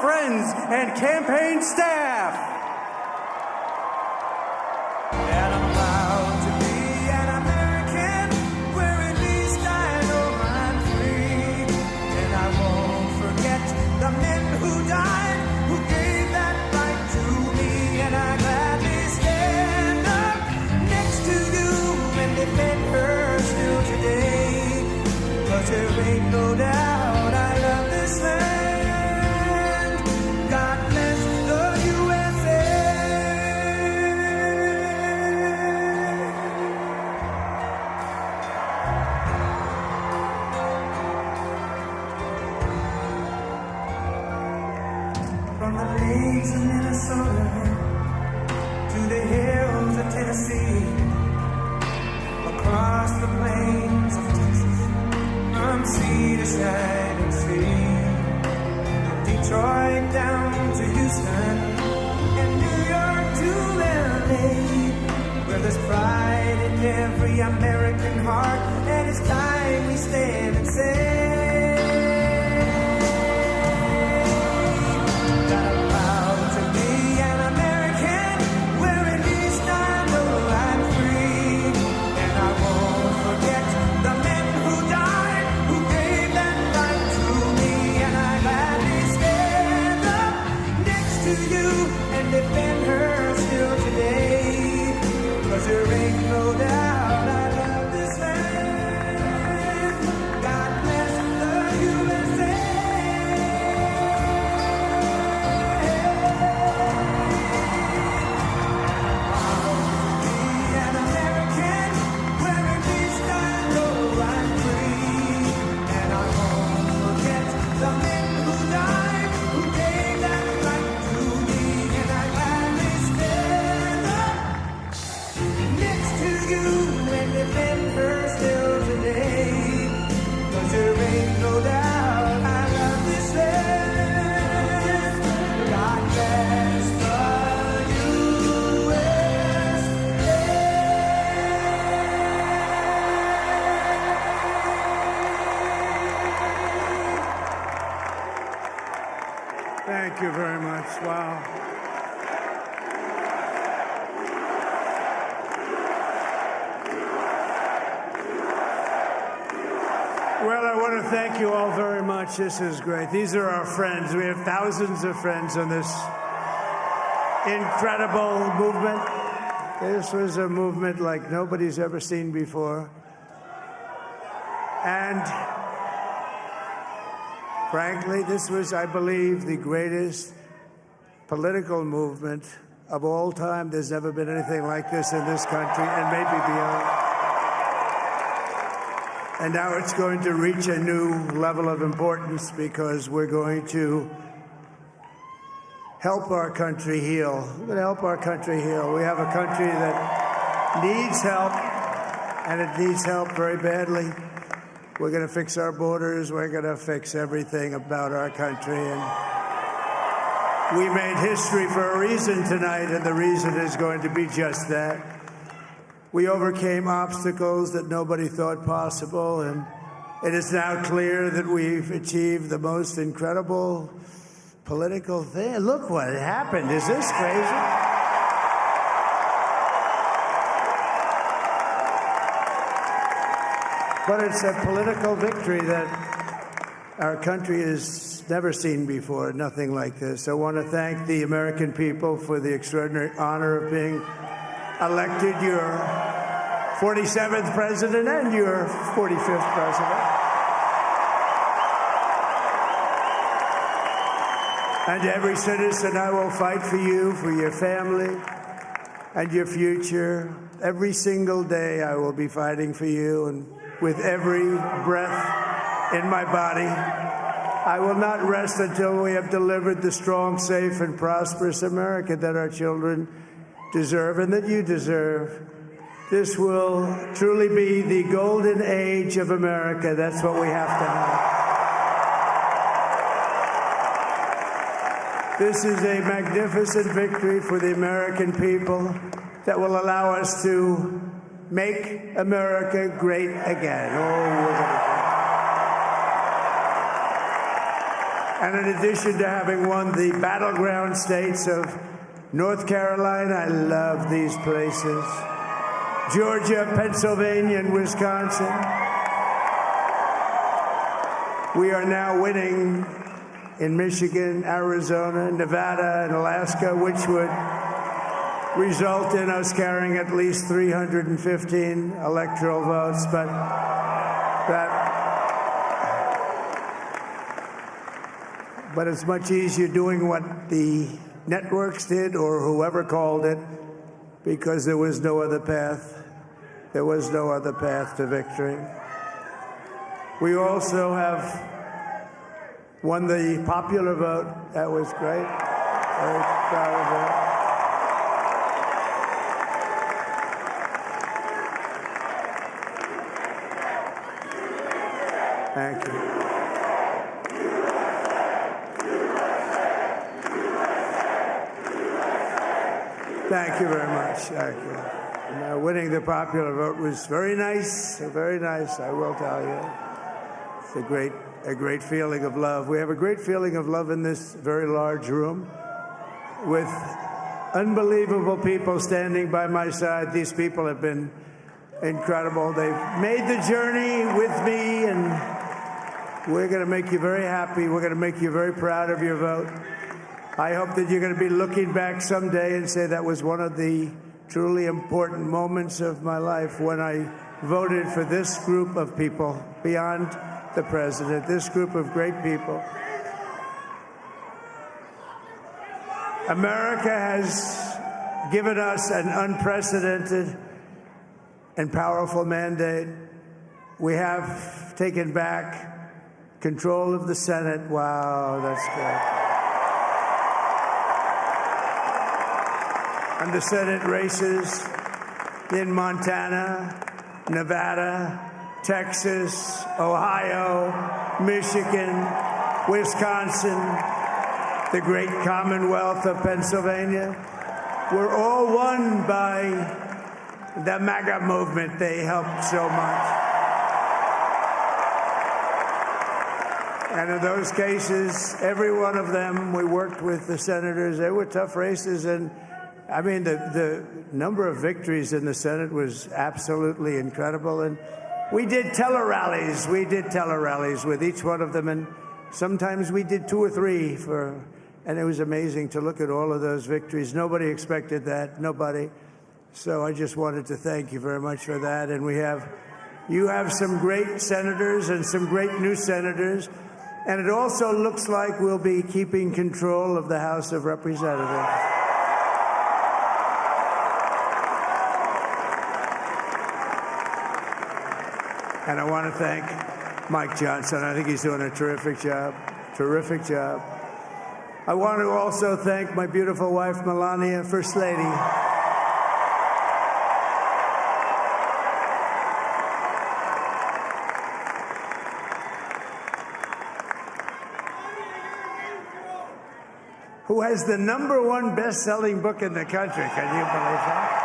friends and campaign staff. And I'm proud to be an American, where at least I know I'm free. And I won't forget the men who died, who gave that right to me. And I gladly stand up next to you and defend her still today. 'Cause there ain't no doubt I love this land. God bless the USA. From the lakes of Minnesota to the hills of Tennessee, across the plains of Texas, from sea to shining sea, from Detroit down to Houston, and New York to LA, where there's pride in every American heart, and it's time we stand and say that I'm proud to be an American, where at least I know I'm free. And I won't forget the men who died, who gave that right to me. And I gladly stand up next to you and defend her still today. 'Cause there ain't no doubt I love this land. God bless the USA. An American, where at least I know I'm free. And I won't forget the men who died, who gave that right to me. And I gladly stand up next to you and defend her still today. 'Cause there ain't no doubt I love this land. God bless the USA. Thank you very much. Wow. Well, I want to thank you all very much. This is great. These are our friends. We have thousands of friends on this incredible movement. This was a movement like nobody's ever seen before. And frankly, this was, I believe, the greatest political movement of all time. There's never been anything like this in this country, and maybe beyond. And now it's going to reach a new level of importance because we're going to help our country heal. We're going to help our country heal. We have a country that needs help, and it needs help very badly. We're going to fix our borders. We're going to fix everything about our country. And we made history for a reason tonight, and the reason is going to be just that. We overcame obstacles that nobody thought possible, and it is now clear that we've achieved the most incredible political thing. Look what happened. Is this crazy? But it's a political victory that our country has never seen before, nothing like this. I want to thank the American people for the extraordinary honor of being elected your 47th president and your 45th president. And every citizen, I will fight for you, for your family, and your future. Every single day, I will be fighting for you, and with every breath in my body, I will not rest until we have delivered the strong, safe, and prosperous America that our children deserve and that you deserve. This will truly be the golden age of America. That's what we have to have. This is a magnificent victory for the American people that will allow us to make America great again. Oh, we're gonna And in addition to having won the battleground states of North Carolina, I love these places, Georgia, Pennsylvania, and Wisconsin, we are now winning in Michigan, Arizona, Nevada, and Alaska, which would result in us carrying at least 315 electoral votes. But it's much easier doing what the networks did or whoever called it, because there was no other path. There was no other path to victory. We also have won the popular vote. That was great. Very proud of that. Thank you. Thank you very much. Thank you. And, winning the popular vote was very nice, I will tell you. It's a great feeling of love. We have a great feeling of love in this very large room with unbelievable people standing by my side. These people have been incredible. They've made the journey with me, and we're going to make you very happy. We're going to make you very proud of your vote. I hope that you're going to be looking back someday and say that was one of the truly important moments of my life when I voted for this group of people beyond the president, this group of great people. America has given us an unprecedented and powerful mandate. We have taken back control of the Senate. Wow, that's good. And the Senate races in Montana, Nevada, Texas, Ohio, Michigan, Wisconsin, the great Commonwealth of Pennsylvania, were all won by the MAGA movement. They helped so much. And in those cases, every one of them, we worked with the senators. They were tough races, and I mean, the number of victories in the Senate was absolutely incredible. And we did tele-rallies. We did tele-rallies with each one of them. And sometimes we did 2 or 3 and it was amazing to look at all of those victories. Nobody expected that, nobody. So I just wanted to thank you very much for that. And you have some great senators and some great new senators. And it also looks like we'll be keeping control of the House of Representatives. And I want to thank Mike Johnson. I think he's doing a terrific job. Terrific job. I want to also thank my beautiful wife, Melania, First Lady. Who has the #1 best-selling book in the country. Can you believe that?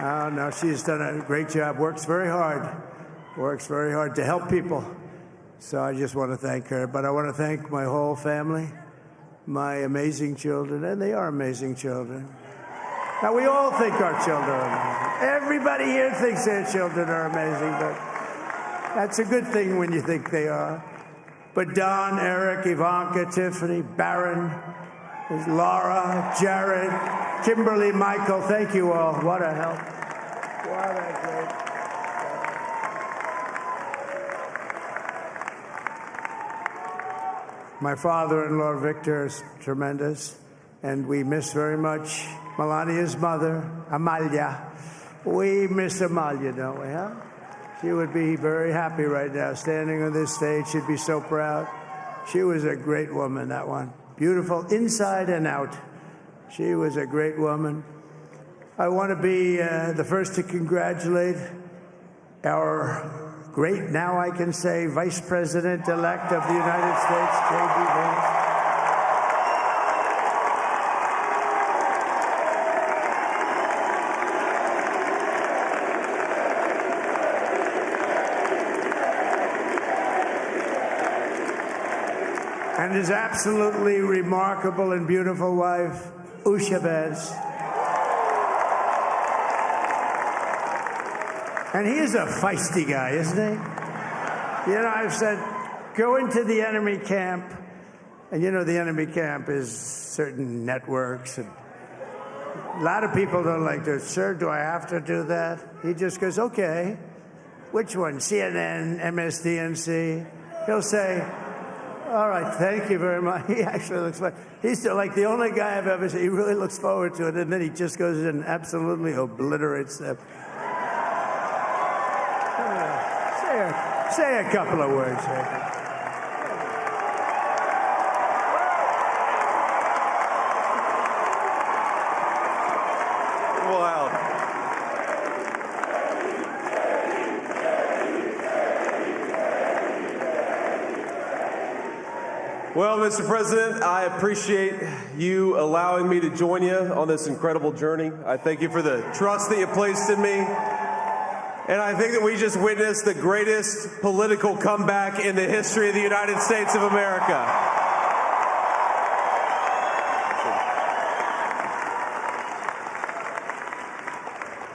Oh, no, she's done a great job, works very hard to help people. So I just want to thank her. But I want to thank my whole family, my amazing children, and they are amazing children. Now, we all think our children are amazing. Everybody here thinks their children are amazing, but that's a good thing when you think they are. But Don, Eric, Ivanka, Tiffany, Barron, Laura, Jared, Kimberly, Michael, thank you all. What a help. What a great. My father-in-law, Victor, is tremendous, and we miss very much Melania's mother, Amalia. We miss Amalia, don't we, huh? She would be very happy right now, standing on this stage. She'd be so proud. She was a great woman, that one. Beautiful inside and out. She was a great woman. I want to be the first to congratulate our great, now I can say, Vice President-elect of the United States, J.D. Vance. and his absolutely remarkable and beautiful wife, Usha Vance. And he is a feisty guy, isn't he? You know, I've said, go into the enemy camp, and you know the enemy camp is certain networks, and a lot of people don't like to. Sir, do I have to do that? He just goes, okay. Which one? CNN, MSDNC? He'll say, all right, thank you very much. He actually looks like, he's like the only guy I've ever seen. He really looks forward to it, and then he just goes in and absolutely obliterates them. Say a couple of words. Wow. Well, Mr. President, I appreciate you allowing me to join you on this incredible journey. I thank you for the trust that you placed in me. And I think that we just witnessed the greatest political comeback in the history of the United States of America.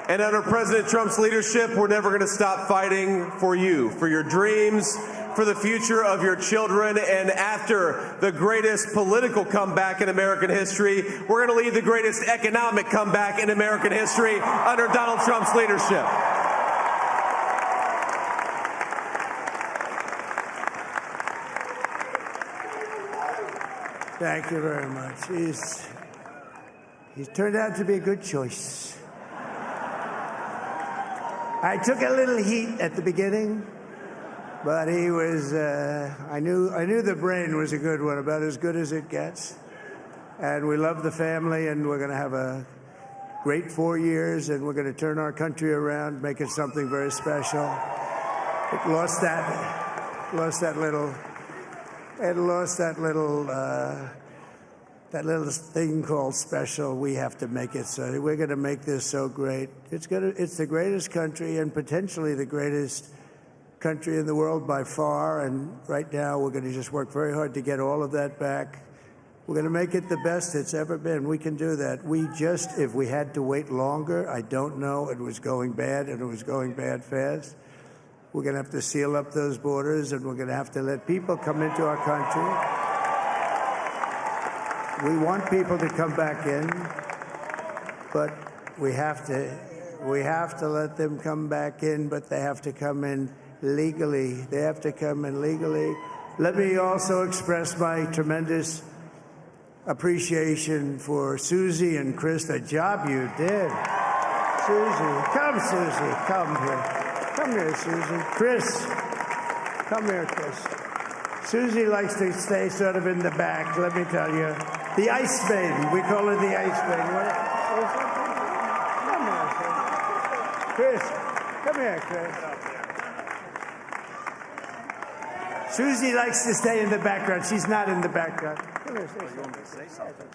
And under President Trump's leadership, we're never going to stop fighting for you, for your dreams, for the future of your children. And after the greatest political comeback in American history, we're going to lead the greatest economic comeback in American history under Donald Trump's leadership. Thank you very much. He's turned out to be a good choice. I took a little heat at the beginning, but he was, I knew the brain was a good one, about as good as it gets. And we love the family, and we're going to have a great 4 years, and we're going to turn our country around, make it something very special. It lost that thing called special. We have to make it so. We're going to make this so great. It's the greatest country and potentially the greatest country in the world by far. And right now we're going to just work very hard to get all of that back. We're going to make it the best it's ever been. We can do that. If we had to wait longer, I don't know. It was going bad, and it was going bad fast. We're going to have to seal up those borders, and we're going to have to let people come into our country. We want people to come back in, but we have to let them come back in, but they have to come in legally. They have to come in legally. Let me also express my tremendous appreciation for Susie and Chris, the job you did. Susie, come here. Come here, Susie. Chris, come here, Chris. Susie likes to stay sort of in the back, let me tell you. The Ice Maiden, we call her the Ice Maiden. Come here, Chris. Come here, Chris. Susie likes to stay in the background. She's not in the background. Come here, say something.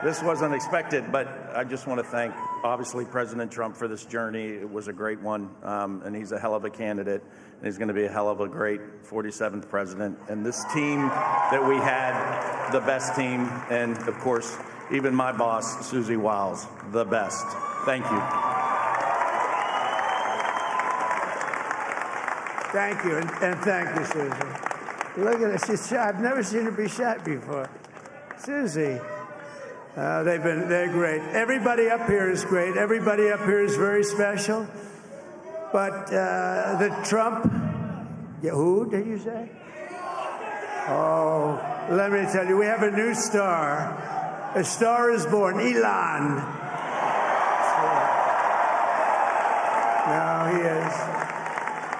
This wasn't expected, but I just want to thank, obviously, President Trump for this journey. It was a great one, and he's a hell of a candidate, and he's going to be a hell of a great 47th president. And this team that we had, the best team, and, of course, even my boss, Susie Wiles, the best. Thank you. Thank you, and thank you, Susie. Look at her. She's shy. I've never seen her be shy before. Susie. They're great. Everybody up here is great. Everybody up here is very special. But the Trump, who did you say? Oh, let me tell you, we have a new star. A star is born, Elon. Now he is.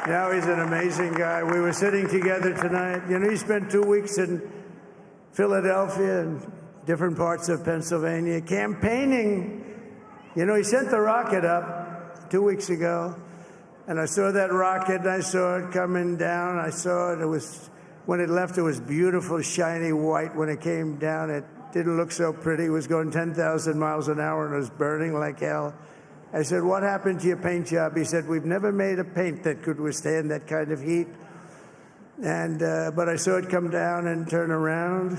Now he's an amazing guy. We were sitting together tonight. You know, he spent 2 weeks in Philadelphia and different parts of Pennsylvania, campaigning. You know, he sent the rocket up 2 weeks ago, and I saw that rocket, and I saw it coming down. I saw it. When it left, it was beautiful, shiny white. When it came down, it didn't look so pretty. It was going 10,000 miles an hour, and it was burning like hell. I said, what happened to your paint job? He said, we've never made a paint that could withstand that kind of heat. And but I saw it come down and turn around,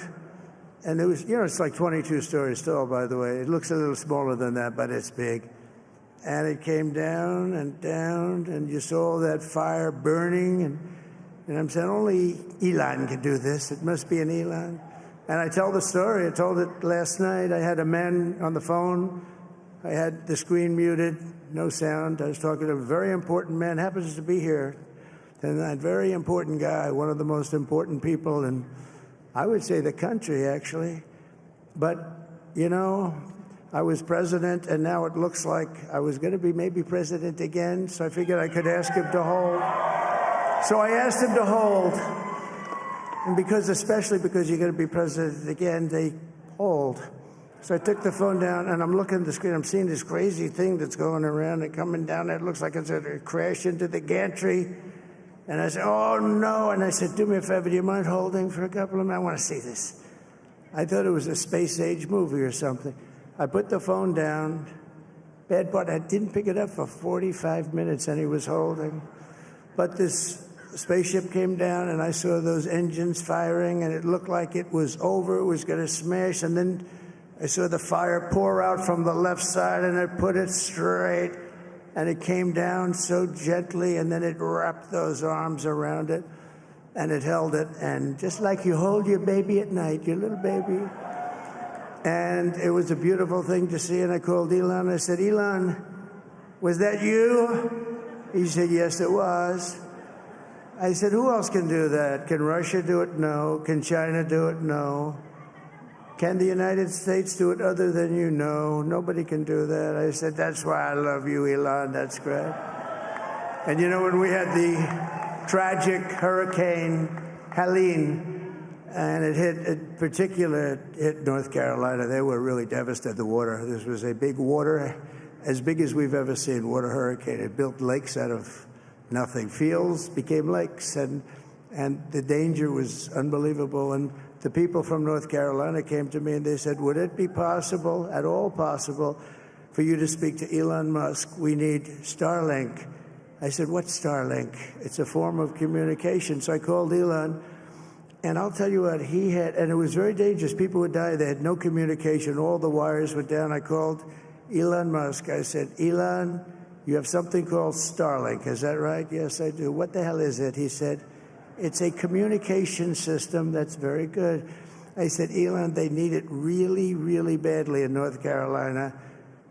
and it was, it's like 22 stories tall, by the way. It looks a little smaller than that, but it's big. And it came down, and you saw that fire burning, and I'm saying, only Elon can do this. It must be an Elon. And I tell the story. I told it last night. I had a man on the phone. I had the screen muted, no sound. I was talking to a very important man, happens to be here. And that very important guy, one of the most important people in, I would say, the country, actually. But, I was president, and now it looks like I was going to be maybe president again, so I figured I could ask him to hold. So I asked him to hold. And especially because you're going to be president again, they hold. So I took the phone down, and I'm looking at the screen. I'm seeing this crazy thing that's going around and coming down. It looks like it's going to crash into the gantry. And I said, oh, no. And I said, do me a favor, do you mind holding for a couple of minutes? I want to see this. I thought it was a space-age movie or something. I put the phone down. Bad part, I didn't pick it up for 45 minutes, and he was holding. But this spaceship came down, and I saw those engines firing, and it looked like it was over. It was going to smash. And then I saw the fire pour out from the left side, and it put it straight. And it came down so gently, and then it wrapped those arms around it, and it held it. And just like you hold your baby at night, your little baby. And it was a beautiful thing to see. And I called Elon. I said, Elon, was that you? He said, yes, it was. I said, who else can do that? Can Russia do it? No. Can China do it? No. Can the United States do it other than you? No. Nobody can do that. I said, that's why I love you, Elon. That's great. And when we had the tragic Hurricane Helene, and it hit North Carolina, they were really devastated, the water. This was a big water, as big as we've ever seen, water hurricane. It built lakes out of nothing. Fields became lakes, and the danger was unbelievable. And the people from North Carolina came to me and they said, would it be possible, at all possible, for you to speak to Elon Musk? We need Starlink. I said, what's Starlink? It's a form of communication. So I called Elon, and I'll tell you what, he had, and it was very dangerous. People would die. They had no communication. All the wires were down. I called Elon Musk. I said, Elon, you have something called Starlink. Is that right? Yes, I do. What the hell is it? He said, it's a communication system that's very good. I said, Elon, they need it really, really badly in North Carolina.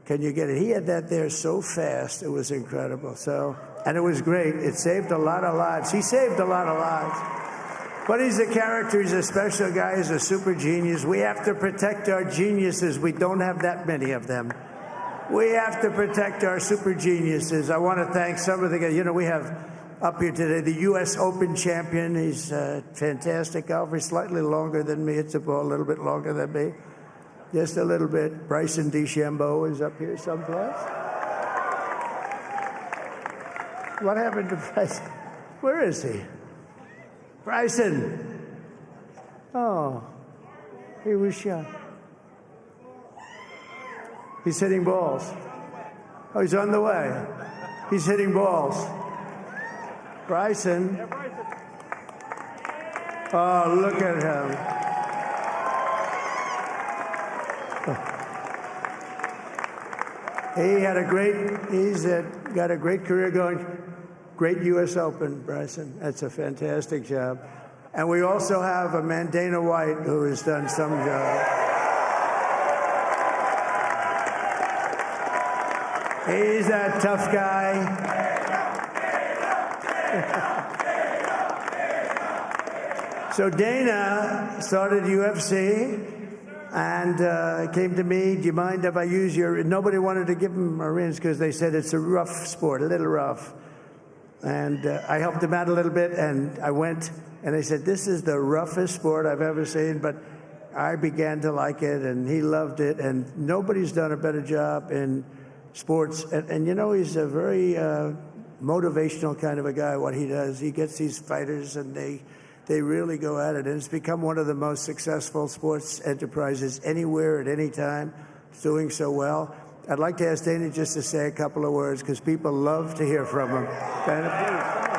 Can you get it? He had that there so fast. It was incredible. And it was great. It saved a lot of lives. He saved a lot of lives. But he's a character. He's a special guy. He's a super genius. We have to protect our geniuses. We don't have that many of them. We have to protect our super geniuses. I want to thank some of the guys. We have up here today the U.S. Open champion. He's a fantastic golfer. He's slightly longer than me. Hits the ball a little bit longer than me. Just a little bit. Bryson DeChambeau is up here someplace. What happened to Bryson? Where is he? Bryson. Oh, he was shot. He's hitting balls. Oh, he's on the way. He's hitting balls. Bryson. Oh, look at him. He's got a great career going. Great U.S. Open, Bryson. That's a fantastic job. And we also have a man, Dana White, who has done some job. He's a tough guy. So Dana started UFC and came to me, do you mind if I use your... Nobody wanted to give him Marines because they said it's a rough sport, a little rough. And I helped him out a little bit, and I went, and they said, this is the roughest sport I've ever seen, but I began to like it, and he loved it, and nobody's done a better job in sports. And he's a very motivational kind of a guy, what he does. He gets these fighters, and they really go at it, and it's become one of the most successful sports enterprises anywhere at any time. It's doing so well. I'd like to ask Dana just to say a couple of words because people love to hear from him. Dana, please.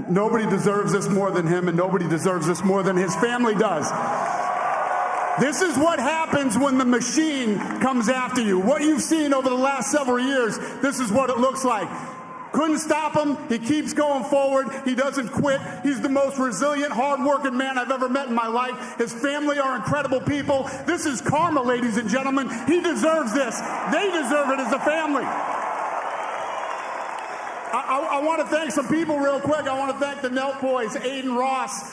nobody deserves this more than him, and nobody deserves this more than his family does. This is what happens when the machine comes after you. What you've seen over the last several years, this is what it looks like. Couldn't stop him. He keeps going forward. He doesn't quit. He's the most resilient, hard-working man I've ever met in my life. His family are incredible people. This is karma, ladies and gentlemen. He deserves this. They deserve it as a family. I want to thank some people real quick. I want to thank the Nelk Boys, Aiden Ross,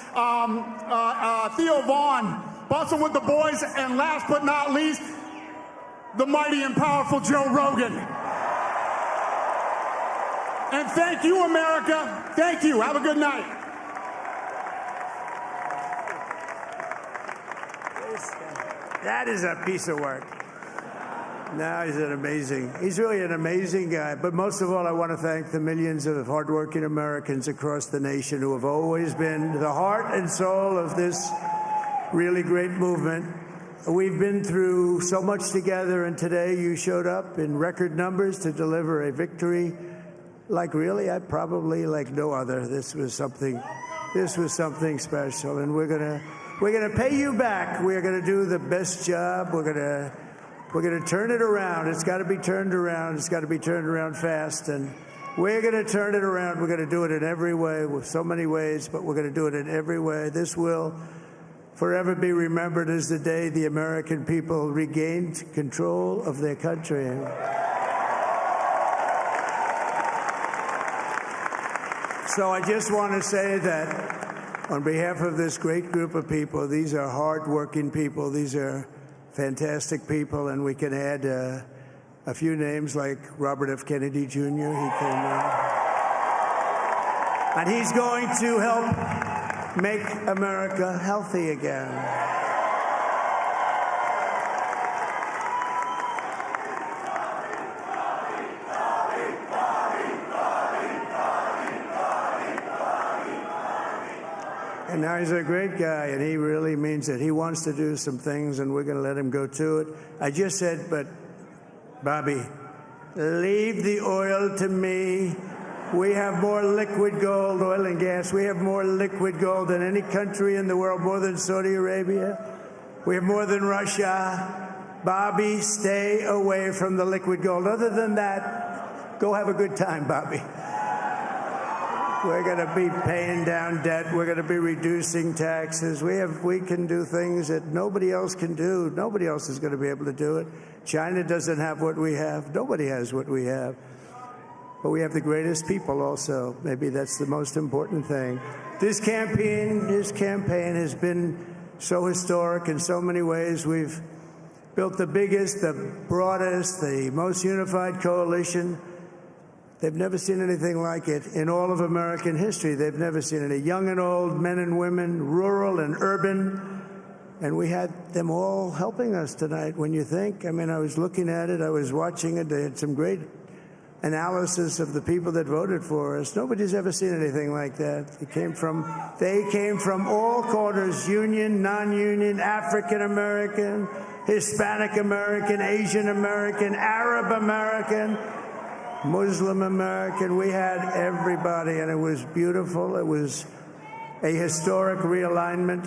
Theo Vaughn, Bustin' with the Boys, and last but not least, the mighty and powerful Joe Rogan. And thank you, America. Thank you. Have a good night. That is a piece of work. No, he's really an amazing guy. But most of all, I want to thank the millions of hardworking Americans across the nation who have always been the heart and soul of this really great movement. We've been through so much together, and today you showed up in record numbers to deliver a victory like probably like no other. This was something special, and we're gonna pay you back. We're gonna do the best job. We're gonna turn it around. It's got to be turned around. It's got to be turned around fast, and we're gonna turn it around. We're gonna do it in every way, with so many ways, but we're gonna do it in every way. This will forever be remembered as the day the American people regained control of their country. So I just want to say that on behalf of this great group of people, these are hard-working people. These are fantastic people, and we can add a few names like Robert F. Kennedy Jr. He came in. And he's going to help make America healthy again. And now he's a great guy, and he really means it. He wants to do some things, and we're going to let him go to it. I just said, but, Bobby, leave the oil to me. We have more liquid gold, oil and gas. We have more liquid gold than any country in the world, more than Saudi Arabia. We have more than Russia. Bobby, stay away from the liquid gold. Other than that, go have a good time, Bobby. We're going to be paying down debt. We're going to be reducing taxes. We can do things that nobody else can do. Nobody else is going to be able to do it. China doesn't have what we have. Nobody has what we have. But we have the greatest people also. Maybe that's the most important thing. This campaign has been so historic in so many ways. We've built the biggest, the broadest, the most unified coalition. They've never seen anything like it in all of American history. They've never seen it. Young and old, men and women, rural and urban. And we had them all helping us tonight. When you think, I mean, I was looking at it, I was watching it. They had some great analysis of the people that voted for us. Nobody's ever seen anything like that. They came from all corners, union, non-union, African American, Hispanic American, Asian American, Arab American, Muslim American. We had everybody, and it was beautiful. It was a historic realignment,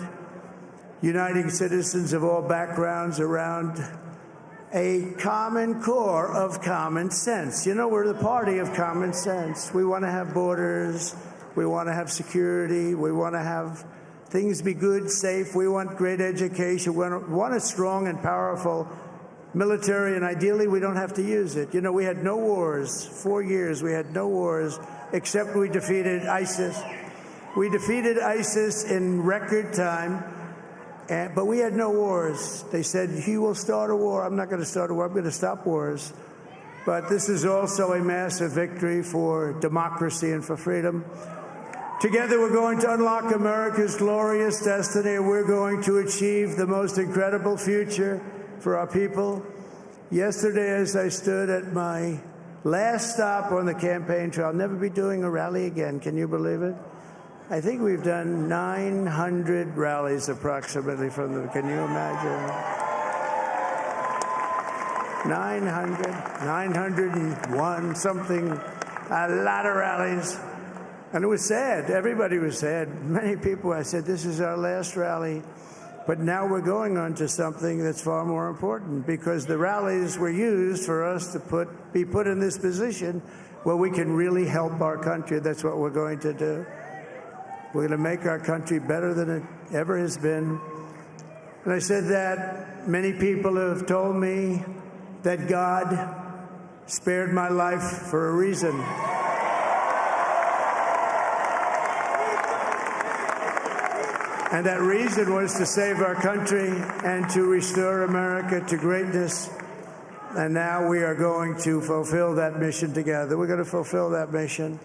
uniting citizens of all backgrounds around a common core of common sense. You know, we're the party of common sense. We want to have borders. We want to have security. We want to have things be good, safe. We want great education. We want a strong and powerful military, and ideally we don't have to use it. You know, we had no wars. 4 years we had no wars, except we defeated ISIS. We defeated ISIS in record time, but we had no wars. They said, he will start a war. I'm not going to start a war. I'm going to stop wars. But this is also a massive victory for democracy and for freedom. Together we're going to unlock America's glorious destiny. We're going to achieve the most incredible future for our people. Yesterday, as I stood at my last stop on the campaign trail, I'll never be doing a rally again. Can you believe it? I think we've done 900 rallies approximately from them. Can you imagine? 901, something, a lot of rallies. And it was sad. Everybody was sad. Many people, I said, this is our last rally. But now we're going on to something that's far more important, because the rallies were used for us to be put in this position where we can really help our country. That's what we're going to do. We're going to make our country better than it ever has been. And I said that many people have told me that God spared my life for a reason. And that reason was to save our country and to restore America to greatness. And now we are going to fulfill that mission together. We're going to fulfill that mission.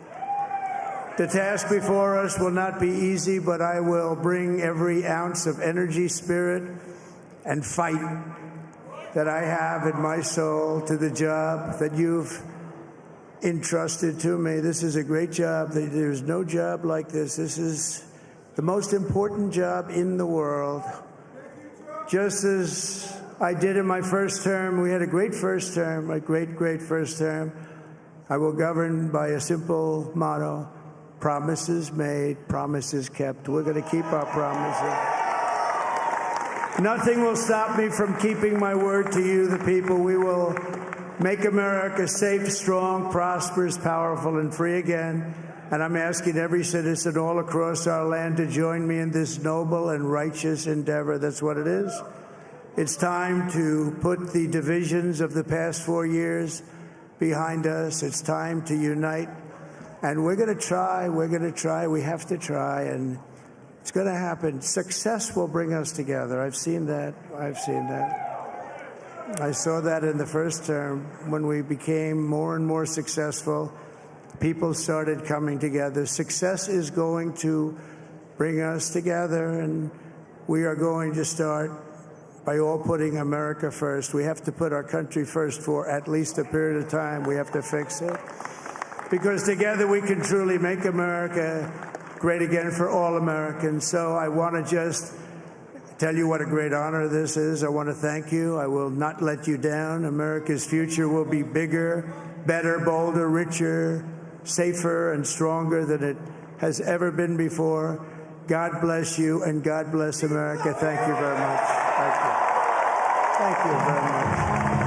The task before us will not be easy, but I will bring every ounce of energy, spirit, and fight that I have in my soul to the job that you've entrusted to me. This is a great job. There's no job like this. This is the most important job in the world. Just as I did in my first term, we had a great first term, a great, great first term. I will govern by a simple motto: promises made, promises kept. We're going to keep our promises. Nothing will stop me from keeping my word to you, the people. We will make America safe, strong, prosperous, powerful, and free again. And I'm asking every citizen all across our land to join me in this noble and righteous endeavor. That's what it is. It's time to put the divisions of the past 4 years behind us. It's time to unite. And we're going to try. We're going to try. We have to try. And it's going to happen. Success will bring us together. I've seen that. I've seen that. I saw that in the first term when we became more and more successful. People started coming together. Success is going to bring us together, and we are going to start by all putting America first. We have to put our country first for at least a period of time. We have to fix it, because together we can truly make America great again for all Americans. So I want to just tell you what a great honor this is. I want to thank you. I will not let you down. America's future will be bigger, better, bolder, richer, safer, and stronger than it has ever been before. God bless you, and God bless America. Thank you very much. Thank you. Thank you very much.